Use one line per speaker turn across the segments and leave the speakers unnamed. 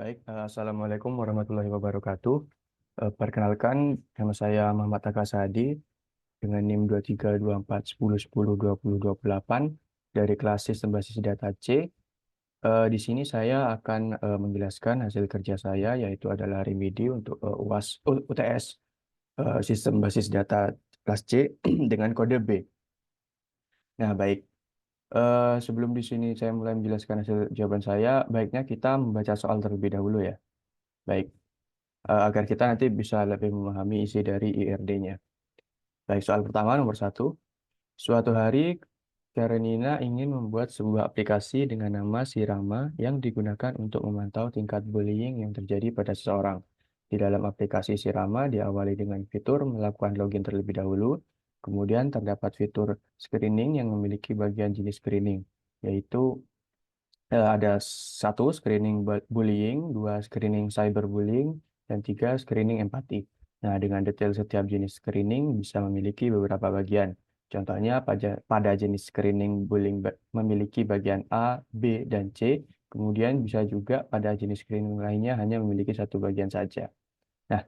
Assalamualaikum warahmatullahi wabarakatuh. Perkenalkan, nama saya Muhammad Taka Sadi dengan NIM 232410102028 dari kelas Sistem Basis Data C. Di sini saya akan menjelaskan hasil kerja saya, yaitu adalah remedi untuk UTS Sistem Basis Data kelas C dengan kode B. Nah, baik. Sebelum di sini saya mulai menjelaskan hasil jawaban saya, baiknya kita membaca soal terlebih dahulu ya. Baik. Agar kita nanti bisa lebih memahami isi dari IRD-nya. Baik, soal pertama nomor 1. Suatu hari, Karenina ingin membuat sebuah aplikasi dengan nama Sirama yang digunakan untuk memantau tingkat bullying yang terjadi pada seseorang. Di dalam aplikasi Sirama diawali dengan fitur melakukan login terlebih dahulu, kemudian terdapat fitur screening yang memiliki bagian jenis screening, yaitu ada 1 screening bullying, 2 screening cyberbullying, dan 3 screening empati. Nah, dengan detail setiap jenis screening bisa memiliki beberapa bagian. Contohnya pada jenis screening bullying memiliki bagian A, B, dan C. Kemudian bisa juga pada jenis screening lainnya hanya memiliki 1 bagian saja. Nah,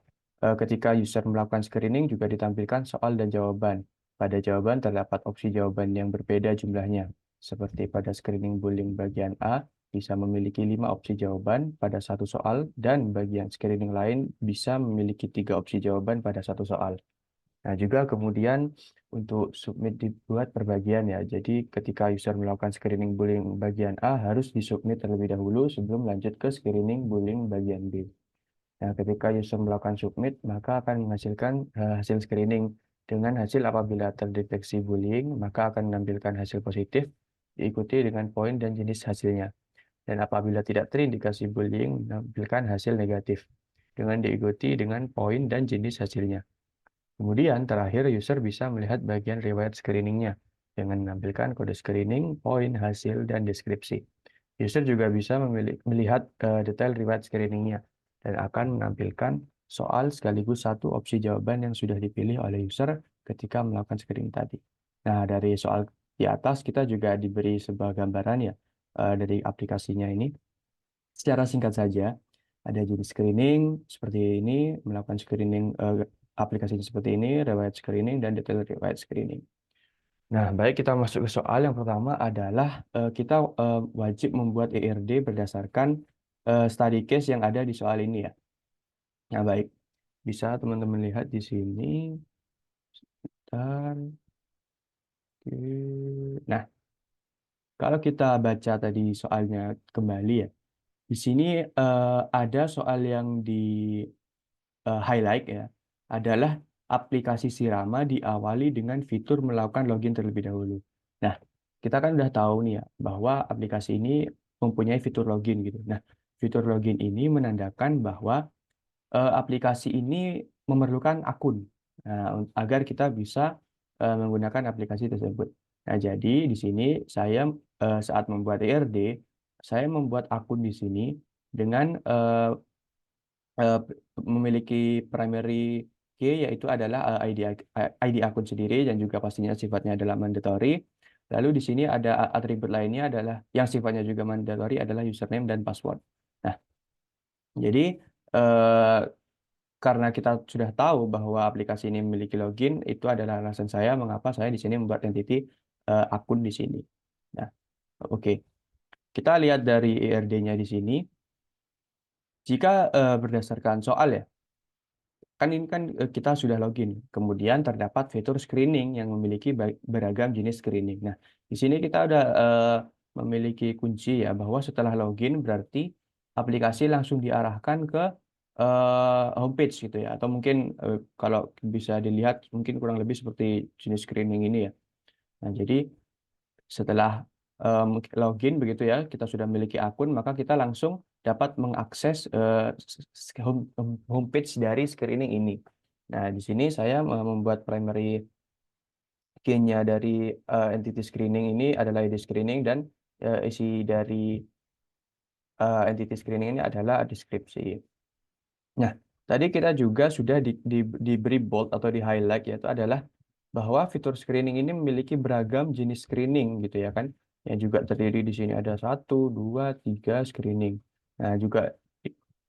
ketika user melakukan screening juga ditampilkan soal dan jawaban. Pada jawaban terdapat opsi jawaban yang berbeda jumlahnya. Seperti pada screening bullying bagian A, bisa memiliki 5 opsi jawaban pada 1 soal, dan bagian screening lain bisa memiliki 3 opsi jawaban pada 1 soal. Nah, juga kemudian untuk submit dibuat per bagian ya. Jadi ketika user melakukan screening bullying bagian A, harus disubmit terlebih dahulu sebelum lanjut ke screening bullying bagian B. Nah, ketika user melakukan submit, maka akan menghasilkan hasil screening. Dengan hasil apabila terdeteksi bullying, maka akan menampilkan hasil positif, diikuti dengan poin dan jenis hasilnya. Dan apabila tidak terindikasi bullying, menampilkan hasil negatif, dengan diikuti dengan poin dan jenis hasilnya. Kemudian, terakhir, user bisa melihat bagian riwayat screeningnya, dengan menampilkan kode screening, poin, hasil, dan deskripsi. User juga bisa melihat detail riwayat screeningnya dan akan menampilkan soal sekaligus 1 opsi jawaban yang sudah dipilih oleh user ketika melakukan screening tadi. Nah, dari soal di atas kita juga diberi sebuah gambaran ya dari aplikasinya ini. Secara singkat saja, ada jenis screening seperti ini, melakukan screening aplikasinya seperti ini, riwayat screening, dan detail riwayat screening. Nah, baik, kita masuk ke soal yang pertama adalah kita wajib membuat ERD berdasarkan study case yang ada di soal ini ya. Nah, baik, bisa teman-teman lihat di sini. Bentar. Oke. Nah, kalau kita baca tadi soalnya kembali ya, di sini ada soal yang di highlight ya, adalah aplikasi Sirama diawali dengan fitur melakukan login terlebih dahulu. Nah, kita kan udah tahu nih ya, bahwa aplikasi ini mempunyai fitur login gitu. Nah, fitur login ini menandakan bahwa aplikasi ini memerlukan akun agar kita bisa menggunakan aplikasi tersebut. Nah, jadi di sini saya saat membuat ERD, saya membuat akun di sini dengan eh, memiliki primary key, yaitu adalah ID akun sendiri dan juga pastinya sifatnya adalah mandatory. Lalu di sini ada atribut lainnya adalah yang sifatnya juga mandatory adalah username dan password. Nah, jadi eh, karena kita sudah tahu bahwa aplikasi ini memiliki login, itu adalah alasan saya mengapa saya di sini membuat entity akun di sini. Nah, oke. Kita lihat dari ERD-nya di sini. Jika berdasarkan soal ya, kan ini kan kita sudah login. Kemudian terdapat fitur screening yang memiliki beragam jenis screening. Nah, di sini kita udah memiliki kunci ya, bahwa setelah login berarti aplikasi langsung diarahkan ke homepage gitu ya. Atau mungkin kalau bisa dilihat mungkin kurang lebih seperti jenis screening ini ya. Nah, jadi setelah login begitu ya, kita sudah memiliki akun, maka kita langsung dapat mengakses homepage dari screening ini. Nah, di sini saya membuat primary key-nya dari entity screening ini adalah ID screening, dan isi dari entity screening ini adalah deskripsi. Nah, tadi kita juga sudah diberi bold atau di highlight, yaitu adalah bahwa fitur screening ini memiliki beragam jenis screening gitu ya kan, yang juga terdiri di sini ada 1, 2, 3 screening. Nah, juga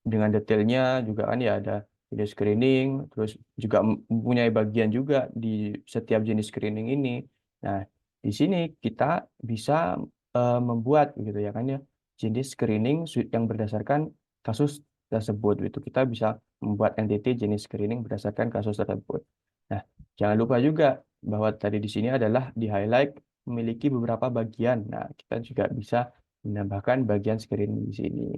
dengan detailnya juga kan ya ada jenis screening, terus juga mempunyai bagian juga di setiap jenis screening ini. Nah, di sini kita bisa membuat gitu ya kan ya jenis screening yang berdasarkan kasus tersebut gitu. Kita bisa membuat entity jenis screening berdasarkan kasus tersebut. Nah, jangan lupa juga bahwa tadi di sini adalah di highlight memiliki beberapa bagian. Nah, kita juga bisa menambahkan bagian screening di sini.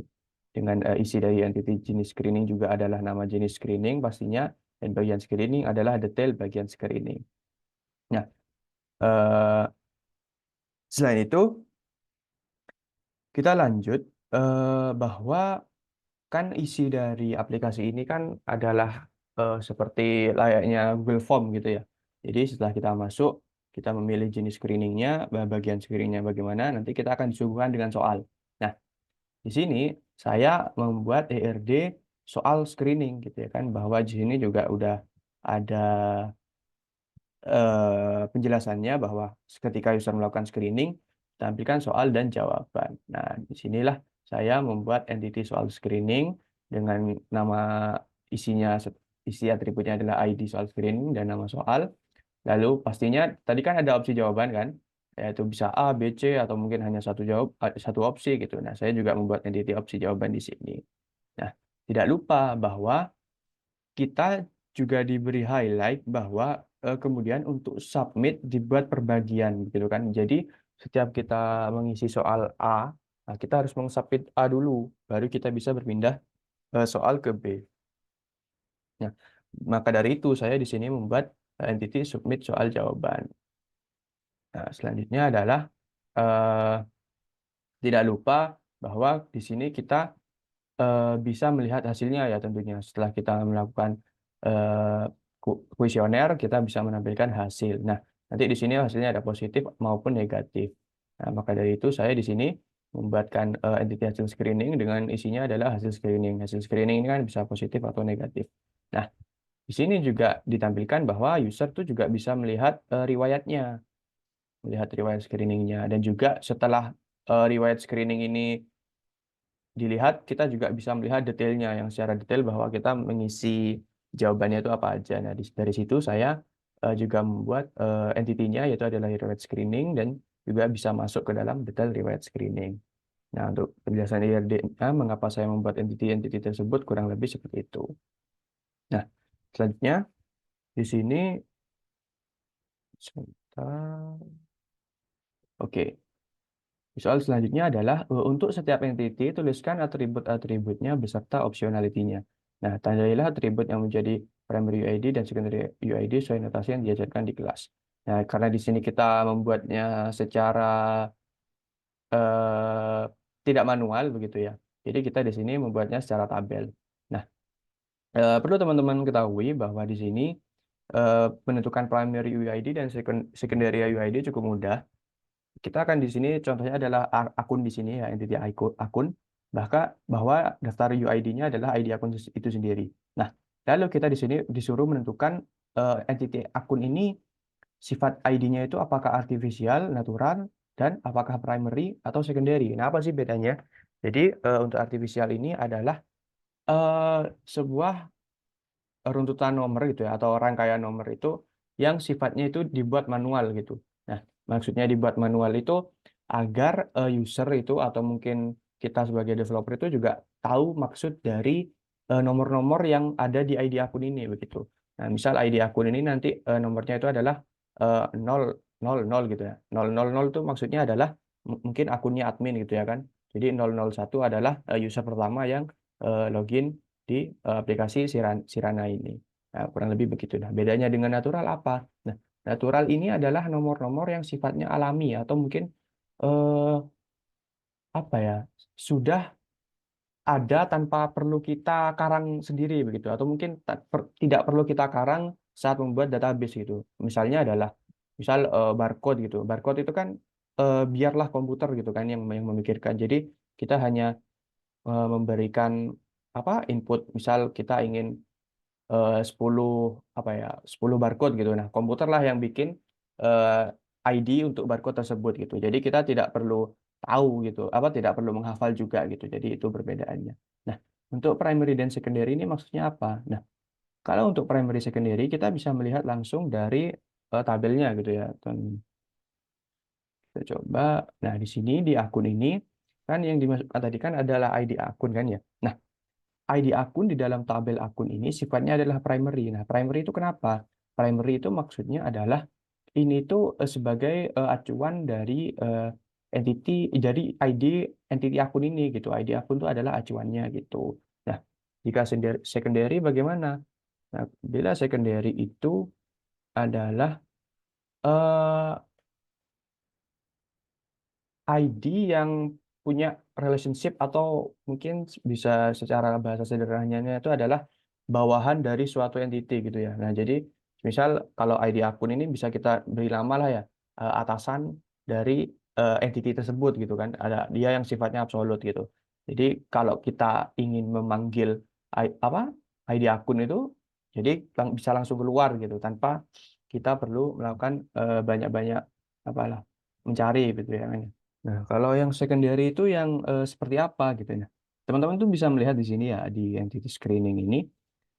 Dengan isi dari entity jenis screening juga adalah nama jenis screening pastinya, dan bagian screening adalah detail bagian screening. Nah, eh, selain itu kita lanjut bahwa kan isi dari aplikasi ini kan adalah seperti layaknya Google Form gitu ya. Jadi setelah kita masuk, kita memilih jenis screeningnya, bagian screeningnya bagaimana, nanti kita akan disuguhkan dengan soal. Nah, di sini saya membuat ERD soal screening gitu ya kan, bahwa di sini juga udah ada penjelasannya bahwa ketika user melakukan screening, tampilkan soal dan jawaban. Nah, disinilah saya membuat entity soal screening dengan nama isinya, isi atributnya adalah ID soal screening dan nama soal. Lalu pastinya tadi kan ada opsi jawaban kan, yaitu bisa A, B, C atau mungkin hanya satu opsi gitu. Nah, saya juga membuat entity opsi jawaban di sini. Nah, tidak lupa bahwa kita juga diberi highlight bahwa kemudian untuk submit dibuat perbagian gitu kan. Jadi setiap kita mengisi soal A, nah kita harus mengsubmit A dulu, baru kita bisa berpindah soal ke B. Nah, maka dari itu saya di sini membuat entity submit soal jawaban. Nah, selanjutnya adalah eh, tidak lupa bahwa di sini kita bisa melihat hasilnya ya tentunya. Setelah kita melakukan eh, kuesioner, kita bisa menampilkan hasil. Nah, nanti di sini hasilnya ada positif maupun negatif. Nah, maka dari itu saya di sini membuatkan entity hasil screening dengan isinya adalah hasil screening. Hasil screening ini kan bisa positif atau negatif. Nah, di sini juga ditampilkan bahwa user tuh juga bisa melihat riwayatnya, melihat riwayat screeningnya. Dan juga setelah riwayat screening ini dilihat, kita juga bisa melihat detailnya yang secara detail bahwa kita mengisi jawabannya itu apa aja. Nah, dari situ saya juga membuat entity-nya yaitu adalah riwayat screening dan juga bisa masuk ke dalam detail riwayat screening. Nah, untuk penjelasan IRD-nya, mengapa saya membuat entity-entity tersebut kurang lebih seperti itu. Nah, selanjutnya di sini sebentar. Oke. Soal selanjutnya adalah untuk setiap entity tuliskan atribut-atributnya beserta optionality-nya. Nah, tandailah atribut yang menjadi primary UID dan secondary UID sesuai notasi yang diajarkan di kelas. Nah, karena di sini kita membuatnya secara eh, tidak manual begitu ya. Jadi kita di sini membuatnya secara tabel. Nah, perlu teman-teman ketahui bahwa di sini menentukan primary UID dan secondary UID cukup mudah. Kita akan di sini contohnya adalah akun di sini ya, entity akun, bahwa daftar UID-nya adalah ID akun itu sendiri. Nah, lalu kita di sini disuruh menentukan entity akun ini sifat ID-nya itu apakah artifisial, natural, dan apakah primary atau secondary. Nah, apa sih bedanya? Jadi untuk artifisial ini adalah sebuah runtutan nomor gitu ya, atau rangkaian nomor itu yang sifatnya itu dibuat manual gitu. Nah, maksudnya dibuat manual itu agar user itu atau mungkin kita sebagai developer itu juga tahu maksud dari nomor-nomor yang ada di ID akun ini begitu. Nah, misal ID akun ini nanti nomornya itu adalah 0 0 0 gitu ya. 000 itu maksudnya adalah mungkin akunnya admin gitu ya kan. Jadi 001 adalah user pertama yang login di aplikasi Sirana ini. Nah, kurang lebih begitu. Nah, bedanya dengan natural apa? Nah, natural ini adalah nomor-nomor yang sifatnya alami atau mungkin eh, apa ya, sudah ada tanpa perlu kita karang sendiri begitu, atau mungkin tidak perlu kita karang saat membuat database gitu. Misalnya adalah misal barcode gitu. Barcode itu kan biarlah komputer gitu kan yang memikirkan. Jadi kita hanya memberikan apa input, misal kita ingin 10 apa ya 10 barcode gitu. Nah, komputer lah yang bikin ID untuk barcode tersebut gitu. Jadi kita tidak perlu tahu gitu, apa tidak perlu menghafal juga gitu. Jadi itu perbedaannya. Nah, Untuk primary dan secondary ini maksudnya apa? Nah, kalau untuk primary secondary kita bisa melihat langsung dari tabelnya gitu ya. Kita coba. Nah, di sini di akun ini kan yang dimasukkan tadi kan adalah ID akun kan ya. Nah, ID akun di dalam tabel akun ini sifatnya adalah primary. Nah, primary itu kenapa? Primary itu maksudnya adalah ini tuh sebagai acuan dari entity jadi ID entity akun ini gitu. ID akun itu adalah acuannya gitu. Nah, jika secondary bagaimana? Nah, bila secondary itu adalah eh, ID yang punya relationship atau mungkin bisa secara bahasa sederhananya itu adalah bawahan dari suatu entity gitu ya. Nah, jadi misal kalau ID akun ini bisa kita beri nama lah ya, atasan dari entity tersebut gitu kan. Ada dia yang sifatnya absolut gitu. Jadi kalau kita ingin memanggil apa ID akun itu jadi bisa langsung keluar gitu tanpa kita perlu melakukan banyak-banyak apalah mencari gitu ya kan. Nah, kalau yang secondary itu yang seperti apa gitu ya. Teman-teman tuh bisa melihat di sini ya di entity screening ini.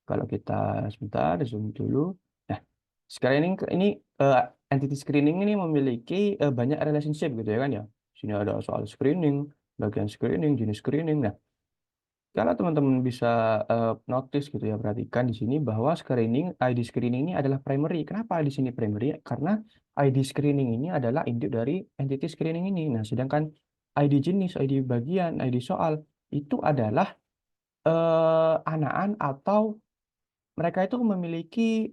Kalau kita sebentar zoom dulu. Nah, screening ini eh, entity screening ini memiliki banyak relationship gitu ya kan ya. Sini ada soal screening, bagian screening, jenis screening. Nah, kalau teman-teman bisa notice gitu ya, perhatikan di sini bahwa ID screening ini adalah primary. Kenapa di sini primary? Karena ID screening ini adalah induk dari entity screening ini. Nah, sedangkan ID jenis, ID bagian, ID soal itu adalah anaan atau mereka itu memiliki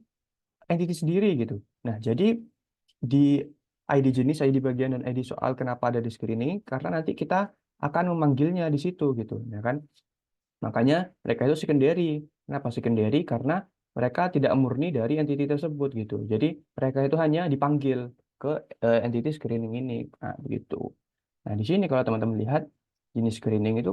entity sendiri gitu. Nah, jadi di ID jenis, ID bagian, dan ID soal kenapa ada di screening? Karena nanti kita akan memanggilnya di situ gitu, ya kan? Makanya mereka itu secondary. Kenapa secondary? Karena mereka tidak murni dari entity tersebut gitu. Jadi mereka itu hanya dipanggil ke entity screening ini. Nah, begitu. Nah, di sini kalau teman-teman lihat jenis screening itu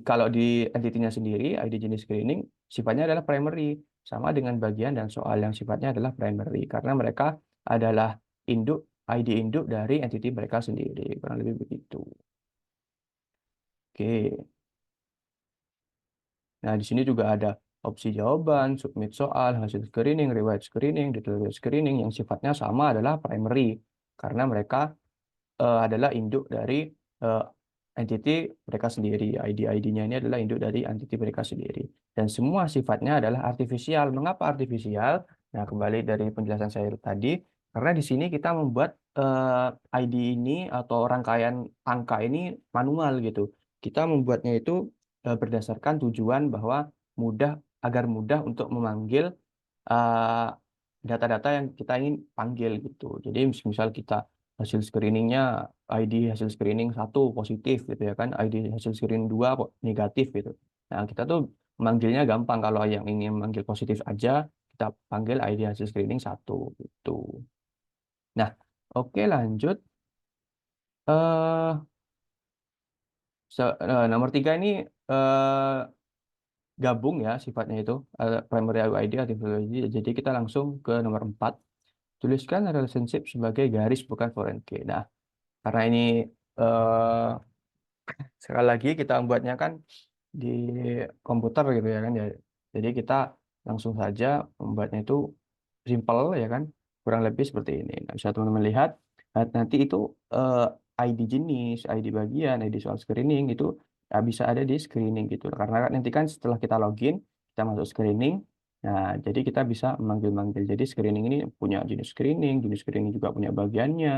kalau di entity-nya sendiri ID jenis screening sifatnya adalah primary sama dengan bagian dan soal yang sifatnya adalah primary karena mereka adalah induk ID induk dari entity mereka sendiri. Kurang lebih begitu. Oke. Nah, di sini juga ada opsi jawaban, submit soal, hasil screening, riwayat screening, detail riwayat screening yang sifatnya sama adalah primary karena mereka adalah induk dari eh, entity mereka sendiri. ID-ID-nya ini adalah induk dari entity mereka sendiri. Dan semua sifatnya adalah artifisial. Mengapa artifisial? Nah, kembali dari penjelasan saya tadi, karena di sini kita membuat ID ini atau rangkaian angka ini manual gitu. Kita membuatnya itu berdasarkan tujuan bahwa agar mudah untuk memanggil eh, data-data yang kita ingin panggil gitu. Jadi misal kita hasil screeningnya ID hasil screening satu positif gitu ya kan, ID hasil screening dua negatif gitu. Nah kita tuh manggilnya gampang kalau yang ingin manggil positif aja kita panggil ID hasil screening satu gitu. Nah oke lanjut. eh Nomor tiga ini eh, gabung ya sifatnya itu primary ID, artificial ID. Jadi kita langsung ke nomor 4. Tuliskan relationship sebagai garis bukan foreign key. Nah, karena ini eh, sekali lagi kita membuatnya kan di komputer gitu ya kan ya. Jadi kita langsung saja membuatnya itu simple ya kan. Kurang lebih seperti ini. Nah, bisa teman-teman lihat nanti itu eh, ID jenis, ID bagian, ID soal screening itu bisa ada di screening gitu. Karena nanti kan setelah kita login, kita masuk screening. Nah, jadi kita bisa memanggil-manggil. Jadi screening ini punya jenis screening juga punya bagiannya,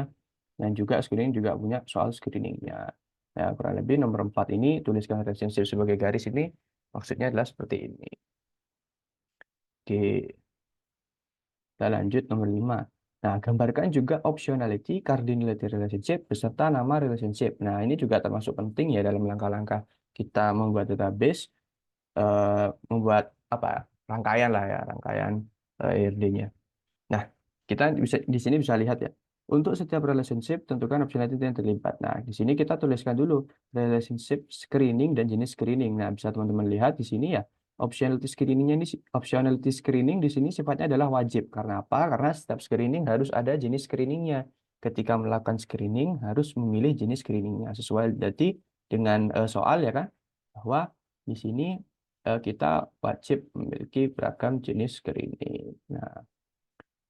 dan juga screening juga punya soal screeningnya. Nah, kurang lebih nomor 4 ini tuliskan relationship sebagai garis ini maksudnya adalah seperti ini. Oke, kita lanjut nomor 5. Nah, gambarkan juga optionality, cardinality relationship beserta nama relationship. Nah, ini juga termasuk penting ya dalam langkah-langkah kita membuat database, membuat apa rangkaian lah ya, rangkaian ERD-nya. Nah, kita bisa di sini bisa lihat ya. Untuk setiap relationship, tentukan optionality yang terlibat. Nah, di sini kita tuliskan dulu relationship screening dan jenis screening. Nah, bisa teman-teman lihat di sini ya. Optionality screening di sini sifatnya adalah wajib. Karena apa? Karena setiap screening harus ada jenis screeningnya. Ketika melakukan screening harus memilih jenis screeningnya sesuai berarti dengan soal ya kan bahwa di sini kita wajib memiliki beragam jenis screening.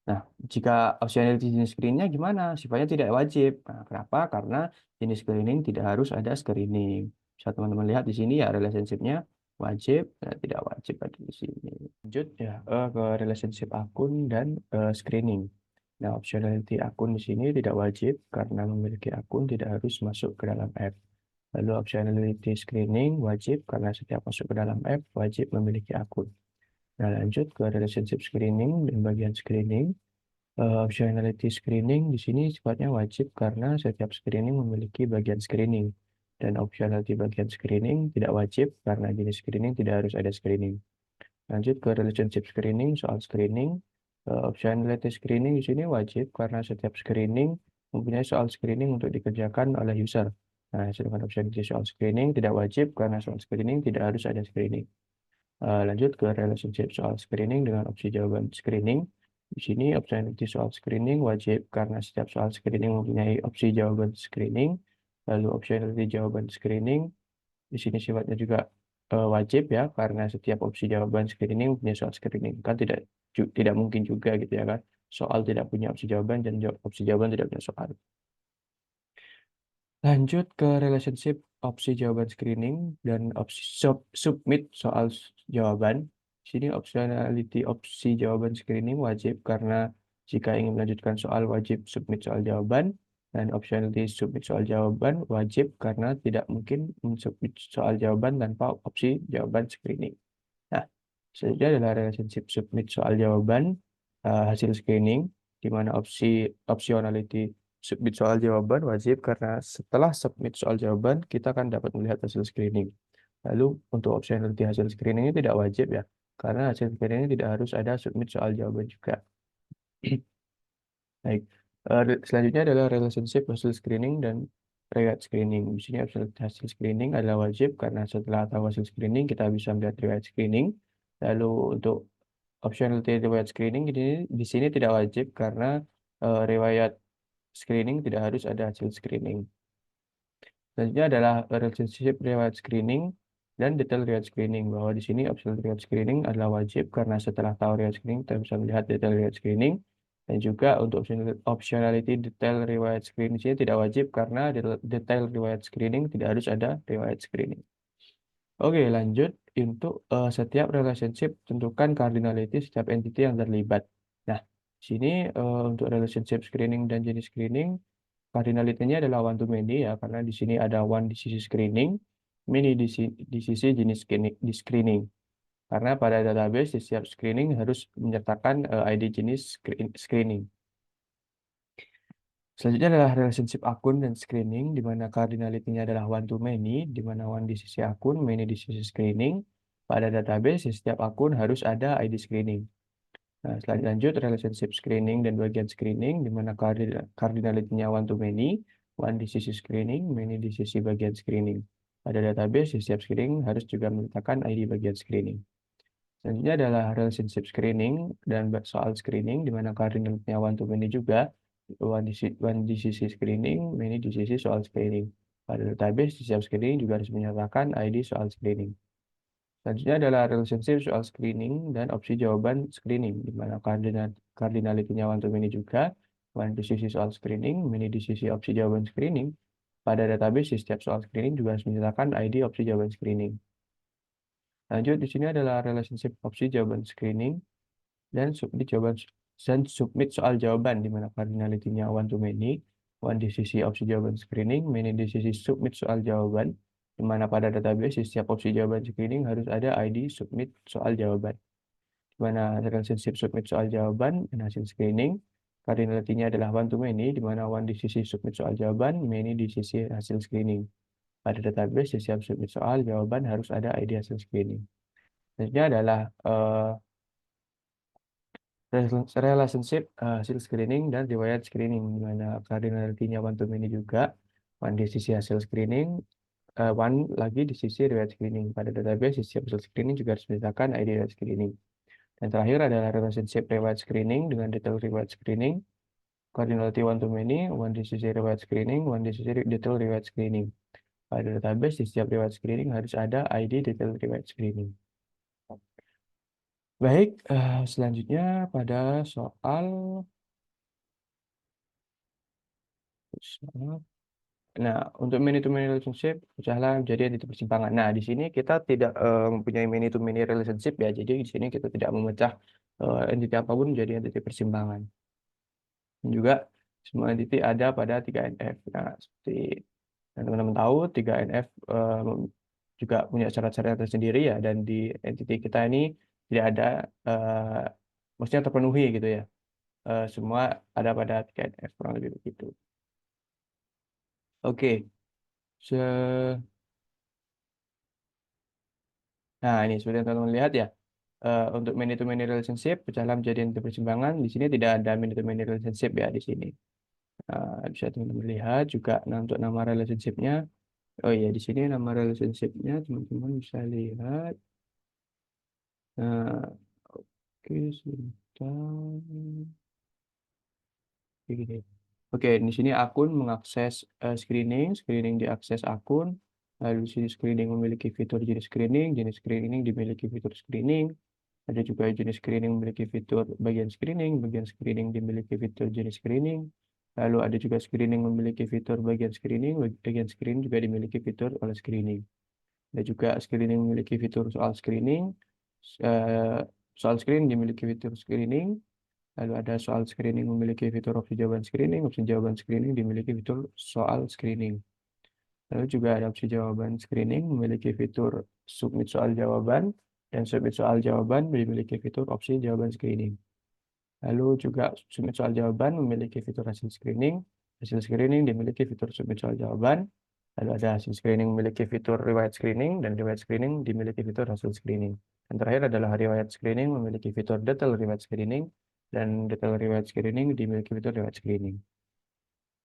Nah, jika optionality jenis screeningnya gimana? Sifatnya tidak wajib. Nah, kenapa? Karena jenis screening tidak harus ada screening. Bisa teman-teman lihat di sini ya relationship-nya wajib dan tidak wajib ada di sini. Lanjut ya ke relationship akun dan screening. Nah, optionality akun di sini tidak wajib karena memiliki akun tidak harus masuk ke dalam app. Lalu optionality screening wajib karena setiap masuk ke dalam app wajib memiliki akun. Nah, lanjut ke relationship screening dan bagian screening. Optionality screening di sini sifatnya wajib karena setiap screening memiliki bagian screening. Dan optionality bagian screening tidak wajib karena jenis screening tidak harus ada screening. Lanjut ke relationship screening, soal screening. Optionality screening di sini wajib karena setiap screening mempunyai soal screening untuk dikerjakan oleh user. Nah, sedangkan optionality soal screening tidak wajib karena soal screening tidak harus ada screening. Lanjut ke relationship soal screening dengan opsi jawaban screening. Di sini optionality soal screening wajib karena setiap soal screening mempunyai opsi jawaban screening. Lalu optionality jawaban screening di sini sifatnya juga wajib ya karena setiap opsi jawaban screening punya soal screening. Kan tidak mungkin juga gitu ya kan. Soal tidak punya opsi jawaban dan opsi jawaban tidak punya soal. Lanjut ke relationship opsi jawaban screening dan opsi submit soal jawaban. Di sini optionality opsi jawaban screening wajib karena jika ingin melanjutkan soal wajib submit soal jawaban, dan optionality submit soal jawaban wajib karena tidak mungkin mensubmit soal jawaban tanpa opsi jawaban screening. Nah, selanjutnya adalah relationship submit soal jawaban hasil screening, di mana optionality submit soal jawaban wajib karena setelah submit soal jawaban, kita akan dapat melihat hasil screening. Lalu untuk optionality hasil screening ini tidak wajib ya, karena hasil screening tidak harus ada submit soal jawaban juga. Baik, selanjutnya adalah relationship hasil screening dan riwayat screening. Di sini hasil screening adalah wajib karena setelah tahu hasil screening, kita bisa melihat riwayat screening. Lalu untuk optionality riwayat screening di sini tidak wajib karena riwayat screening tidak harus ada hasil screening. Selanjutnya adalah relationship riwayat screening dan detail riwayat screening. Bahwa di sini optional riwayat screening adalah wajib karena setelah tahu riwayat screening kita bisa melihat detail riwayat screening. Dan juga untuk optionality detail riwayat screening di sini tidak wajib karena detail riwayat screening tidak harus ada riwayat screening. Oke, lanjut untuk setiap relationship tentukan cardinality setiap entity yang terlibat. Nah, di sini untuk relationship screening dan jenis screening, cardinality-nya adalah one to many ya, karena di sini ada one di sisi screening, many di sisi jenis screening. Karena pada database di setiap screening harus menyertakan ID jenis screening. Selanjutnya adalah relationship akun dan screening, di mana cardinality-nya adalah one to many, di mana one di sisi akun, many di sisi screening. Pada database, di setiap akun harus ada ID screening. Nah, lanjut relationship screening dan bagian screening, di mana cardinality-nya one to many, one di sisi screening, many di sisi bagian screening. Pada database, di setiap screening harus juga meletakkan ID bagian screening. Selanjutnya adalah relationship screening dan soal screening, di mana cardinality-nya one to many juga, one di sisi screening, many di sisi soal screening. Pada database, di setiap screening juga harus menyertakan ID soal screening. Selanjutnya adalah relationship soal screening dan opsi jawaban screening, di mana cardinality-nya one to many juga, one di sisi soal screening, many di sisi opsi jawaban screening. Pada database, di setiap soal screening juga harus menyertakan ID opsi jawaban screening. Lanjut, di sini adalah relationship opsi jawaban screening dan submit soal jawaban, di mana cardinality-nya one to many, one di sisi opsi jawaban screening, many di sisi submit soal jawaban, di mana pada database di setiap opsi jawaban screening harus ada ID submit soal jawaban. Di mana relationship submit soal jawaban dan hasil screening, cardinality-nya adalah one to many, di mana one di sisi submit soal jawaban, many di sisi hasil screening. Pada database, di setiap submit soal jawaban harus ada ID hasil screening. Selanjutnya adalah relationship hasil screening dan riwayat screening, di mana cardinality-nya one to many juga, one di sisi hasil screening, one lagi di sisi riwayat screening. Pada database, di setiap hasil screening juga harus menyertakan ID riwayat screening. Dan terakhir adalah relationship riwayat screening dengan detail riwayat screening, cardinality one to many, one di sisi riwayat screening, one di sisi detail riwayat screening. Pada database, di setiap riwayat screening harus ada ID detail riwayat screening. Baik, selanjutnya pada soal, nah untuk many-to-many relationship pecahlah menjadi entity persimpangan. Nah, di sini kita tidak mempunyai many-to-many relationship ya, jadi di sini kita tidak memecah entity apapun menjadi entity persimpangan. Dan juga semua entity ada pada 3NF. Nah, seperti yang teman-teman tahu, 3NF juga punya syarat-syarat tersendiri ya, dan di entity kita ini tidak ada, maksudnya terpenuhi gitu ya. Semua ada pada 3NF, kurang lebih begitu. Oke, nah ini seperti yang teman-teman lihat ya, untuk many-to-many relationship pecahlah menjadi entity persimpangan. Di sini tidak ada many-to-many relationship ya di sini. Bisa teman-teman lihat juga. Nah, untuk nama relationship-nya, oh iya, di sini nama relationship-nya teman-teman bisa lihat. Nah, oke, sebentar. Oke, gini. Oke, di sini akun mengakses screening, screening diakses akun. Lalu di sini screening memiliki fitur jenis screening dimiliki fitur screening. Ada juga jenis screening memiliki fitur bagian screening dimiliki fitur jenis screening. Lalu ada juga screening memiliki fitur bagian screening juga dimiliki fitur oleh screening. Ada juga screening memiliki fitur soal screening, eh, soal screening dimiliki fitur screening. Lalu ada soal screening memiliki fitur opsi jawaban screening dimiliki fitur soal screening. Lalu juga ada opsi jawaban screening memiliki fitur submit soal jawaban, dan submit soal jawaban memiliki fitur opsi jawaban screening. Lalu juga submit soal jawaban memiliki fitur hasil screening dimiliki fitur submit soal jawaban. Lalu ada hasil screening memiliki fitur riwayat screening, dan riwayat screening dimiliki fitur hasil screening. Dan terakhir adalah riwayat screening memiliki fitur detail riwayat screening, dan detail riwayat screening dimiliki fitur riwayat screening.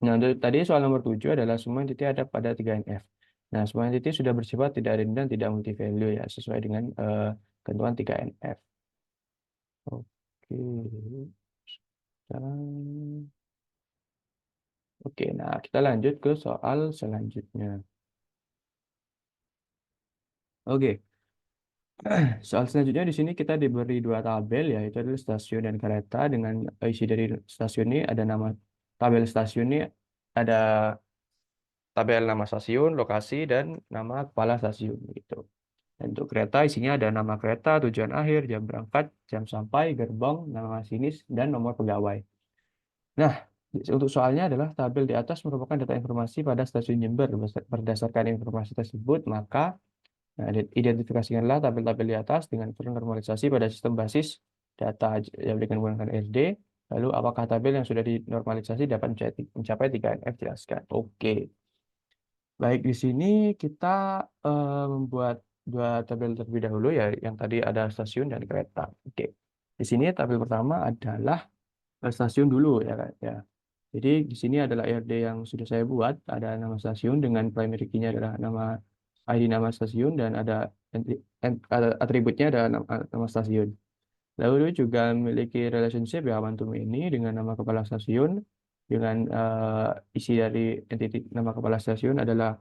Nah, untuk tadi soal nomor 7 adalah semua entity ada pada 3NF. Nah, semua entity sudah bersifat tidak redundant dan tidak multi value ya, sesuai dengan ketentuan 3NF. Oke. Sekarang, oke, nah kita lanjut ke soal selanjutnya. Oke, soal selanjutnya di sini kita diberi dua tabel, yaitu adalah stasiun dan kereta. Dengan isi dari stasiun ini ada nama tabel stasiun ini, ada tabel nama stasiun, lokasi, dan nama kepala stasiun gitu. Dan untuk kereta isinya ada nama kereta, tujuan akhir, jam berangkat, jam sampai, gerbong, nama masinis, dan nomor pegawai. Nah, untuk soalnya adalah tabel di atas merupakan data informasi pada stasiun Jember. Berdasarkan informasi tersebut, maka nah, identifikasikanlah tabel-tabel di atas dengan normalisasi pada sistem basis data yang dengan menggunakan SD. Lalu, apakah tabel yang sudah dinormalisasi dapat mencapai 3NF? Jelaskan. Oke. Baik, di sini kita membuat dua tabel terlebih dahulu ya, yang tadi ada stasiun dan kereta. Oke. Di sini tabel pertama adalah stasiun dulu ya kan ya. Jadi di sini adalah RD yang sudah saya buat, ada nama stasiun dengan primary key-nya adalah nama ID nama stasiun, dan ada atributnya ada nama stasiun. Lalu juga memiliki relationship ya one to many dengan nama kepala stasiun, dengan isi dari entity nama kepala stasiun adalah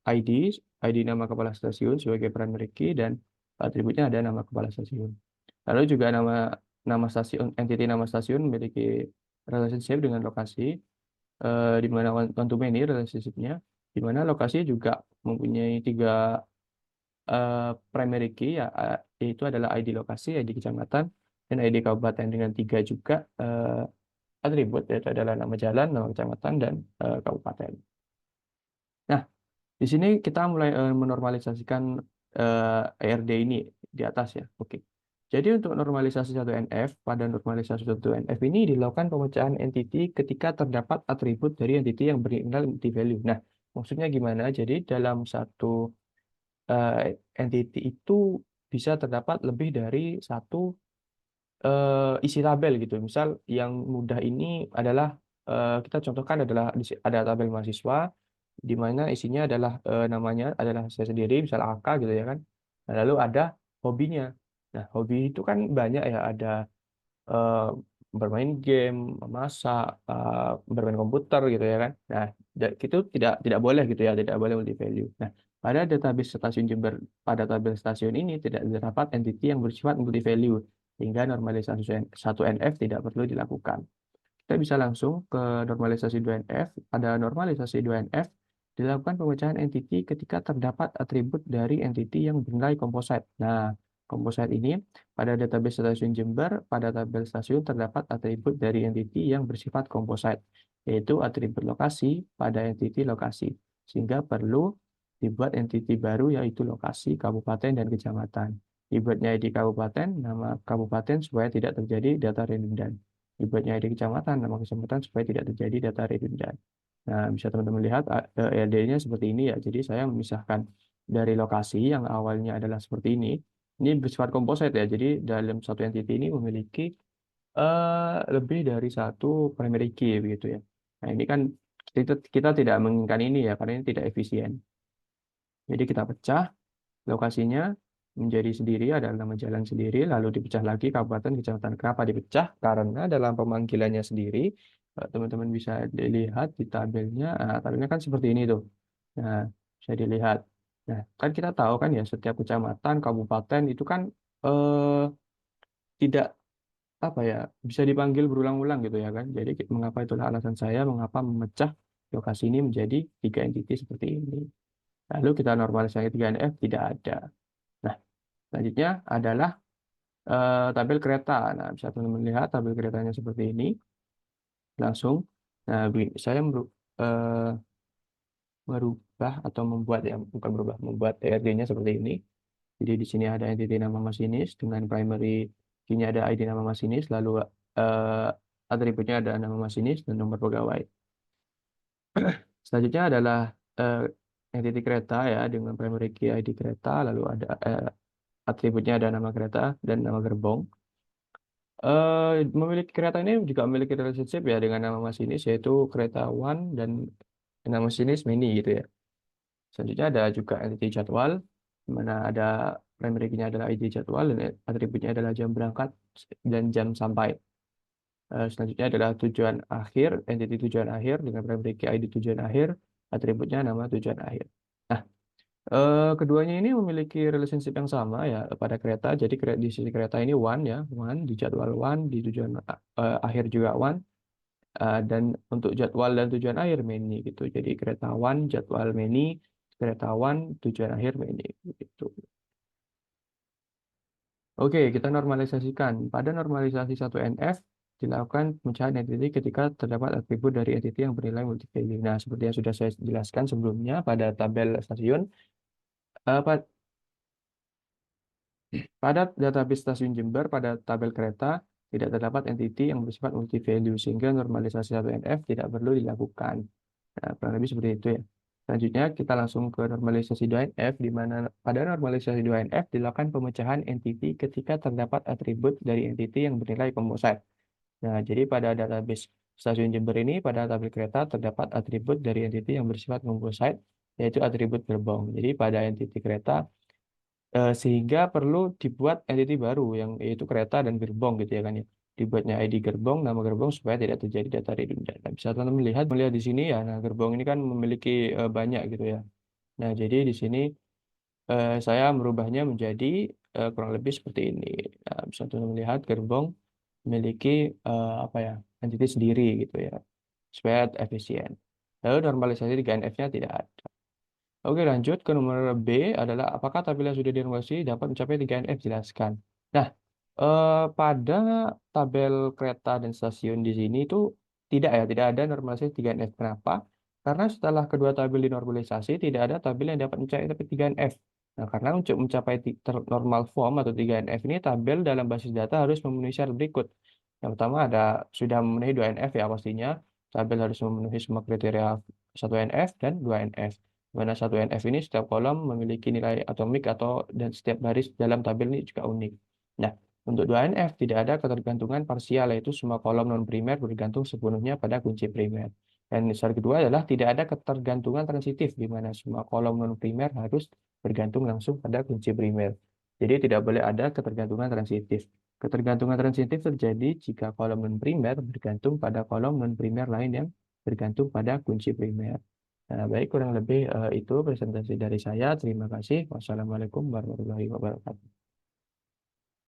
ID, ID nama kepala stasiun sebagai primary key, dan atributnya ada nama kepala stasiun. Lalu juga nama nama stasiun, entity nama stasiun memiliki relationship dengan lokasi, di mana one to many relationship-nya, di mana lokasi juga mempunyai tiga primary key ya, yaitu adalah ID lokasi, ID kecamatan, dan ID kabupaten, dengan tiga juga atribut, yaitu adalah nama jalan, nama kecamatan, dan kabupaten. Nah, di sini kita mulai menormalisasikan ERD ini di atas ya. Oke. Jadi untuk normalisasi 1NF, pada normalisasi 1NF ini dilakukan pemecahan entity ketika terdapat atribut dari entity yang berinisial multi value. Nah, maksudnya gimana? Jadi dalam satu entity itu bisa terdapat lebih dari satu isi tabel gitu. Misal yang mudah ini adalah kita contohkan adalah ada tabel mahasiswa di mana isinya adalah namanya adalah saya sendiri, misal AK gitu ya kan. Nah, lalu ada hobinya. Nah, hobi itu kan banyak ya, ada eh, bermain game, memasak, bermain komputer gitu ya kan. Nah, itu tidak boleh gitu ya, tidak boleh multi value. Nah, pada database stasiun Jember, pada tabel stasiun ini tidak terdapat entity yang bersifat multi value. sehingga normalisasi 1NF tidak perlu dilakukan. Kita bisa langsung ke normalisasi 2NF. Pada normalisasi 2NF, dilakukan pemecahan entity ketika terdapat atribut dari entity yang bernilai komposit. Nah, komposit ini pada database stasiun Jember, pada tabel stasiun terdapat atribut dari entity yang bersifat komposit, yaitu atribut lokasi pada entity lokasi. Sehingga perlu dibuat entity baru yaitu lokasi, kabupaten, dan kecamatan. Dibuatnya ID kabupaten, nama kabupaten supaya tidak terjadi data redundan. Dibuatnya ID kecamatan, nama kecamatan supaya tidak terjadi data redundan. Nah, bisa teman-teman lihat ELD-nya seperti ini ya. Jadi saya memisahkan dari lokasi yang awalnya adalah seperti ini. Ini bersifat komposit ya. Jadi dalam satu entity ini memiliki lebih dari satu primary key begitu ya. Nah, ini kan kita tidak menginginkan ini ya, karena ini tidak efisien. Jadi kita pecah lokasinya menjadi sendiri, ada nama jalan sendiri, lalu dipecah lagi kabupaten, kecamatan. Kenapa dipecah? Karena dalam pemanggilannya sendiri, teman-teman bisa dilihat di tabelnya, tabelnya kan seperti ini tuh. Nah, bisa dilihat. Nah, kan kita tahu kan ya, setiap kecamatan, kabupaten itu kan eh, tidak apa ya, bisa dipanggil berulang-ulang gitu ya kan. Jadi mengapa itulah alasan saya mengapa memecah lokasi ini menjadi 3 entity seperti ini. Lalu kita normalisasi 3NF tidak ada. Nah, selanjutnya adalah tabel kereta. Nah, bisa teman-teman lihat tabel keretanya seperti ini. Langsung, nah, saya merubah atau membuat ya, bukan berubah, membuat TRD-nya seperti ini. Jadi di sini ada entity nama masinis dengan primary key-nya ada ID nama masinis, lalu eh, atributnya ada nama masinis dan nomor pegawai. Selanjutnya adalah eh, entity kereta ya dengan primary key ID kereta, lalu ada atributnya ada nama kereta dan nama gerbong. Memiliki kereta ini juga memiliki relationship ya dengan nama masinis yaitu kereta one dan nama masinis mini gitu ya. Selanjutnya ada juga entity jadwal, di mana ada primary key-nya adalah ID jadwal dan atributnya adalah jam berangkat dan jam sampai. Selanjutnya adalah tujuan akhir, entity tujuan akhir dengan primary key ID tujuan akhir, atributnya nama tujuan akhir. Nah, keduanya ini memiliki relationship yang sama ya pada kereta. Jadi di sisi kereta ini one ya, one di jadwal one, di tujuan akhir juga one. Dan untuk jadwal dan tujuan akhir many gitu. Jadi kereta one jadwal many, kereta one tujuan akhir many gitu. Oke, kita normalisasikan. Pada normalisasi 1NF dilakukan pemecahan entity ketika terdapat atribut dari entity yang bernilai multi-value. Nah, seperti yang sudah saya jelaskan sebelumnya pada tabel stasiun, pada database stasiun Jember, pada tabel kereta, tidak terdapat entity yang bersifat multi-value, sehingga normalisasi 1NF tidak perlu dilakukan. Nah, kurang lebih seperti itu ya. Selanjutnya, kita langsung ke normalisasi 2NF, di mana pada normalisasi 2NF dilakukan pemecahan entity ketika terdapat atribut dari entity yang bernilai komposit. Nah, jadi pada database stasiun Jember ini, pada tabel kereta terdapat atribut dari entity yang bersifat komposit, yaitu atribut gerbong. Jadi pada entity kereta, sehingga perlu dibuat entity baru yang yaitu kereta dan gerbong gitu ya kan ya. Dibuatnya ID gerbong, nama gerbong supaya tidak terjadi data redundant. Nah, bisa teman melihat di sini ya. Nah, gerbong ini kan memiliki banyak gitu ya. Nah, jadi di sini saya merubahnya menjadi kurang lebih seperti ini. Nah, bisa teman melihat gerbong memiliki apa ya, entity sendiri gitu ya, supaya efisien. Lalu normalisasi 3NF-nya tidak ada. Oke, lanjut ke nomor B adalah apakah tabel yang sudah direnovasi dapat mencapai 3NF? Jelaskan. Nah, pada tabel kereta dan stasiun di sini itu tidak ada normalisasi 3NF. Kenapa? Karena setelah kedua tabel dinormalisasi, tidak ada tabel yang dapat mencapai 3NF. Nah, karena untuk mencapai normal form atau 3NF ini, tabel dalam basis data harus memenuhi syarat berikut. Yang pertama ada sudah memenuhi 2NF ya pastinya. Tabel harus memenuhi semua kriteria 1NF dan 2NF. Mana 1NF ini setiap kolom memiliki nilai atomik atau dan setiap baris dalam tabel ini juga unik. Nah, untuk 2NF tidak ada ketergantungan parsial, yaitu semua kolom non-primer bergantung sepenuhnya pada kunci primer. Dan syarat kedua adalah tidak ada ketergantungan transitif, di mana semua kolom non-primer harus bergantung langsung pada kunci primer. Jadi tidak boleh ada ketergantungan transitif. Ketergantungan transitif terjadi jika kolom non-primer bergantung pada kolom non-primer lain yang bergantung pada kunci primer. Nah, baik kurang lebih itu presentasi dari saya. Terima kasih. Wassalamualaikum warahmatullahi wabarakatuh.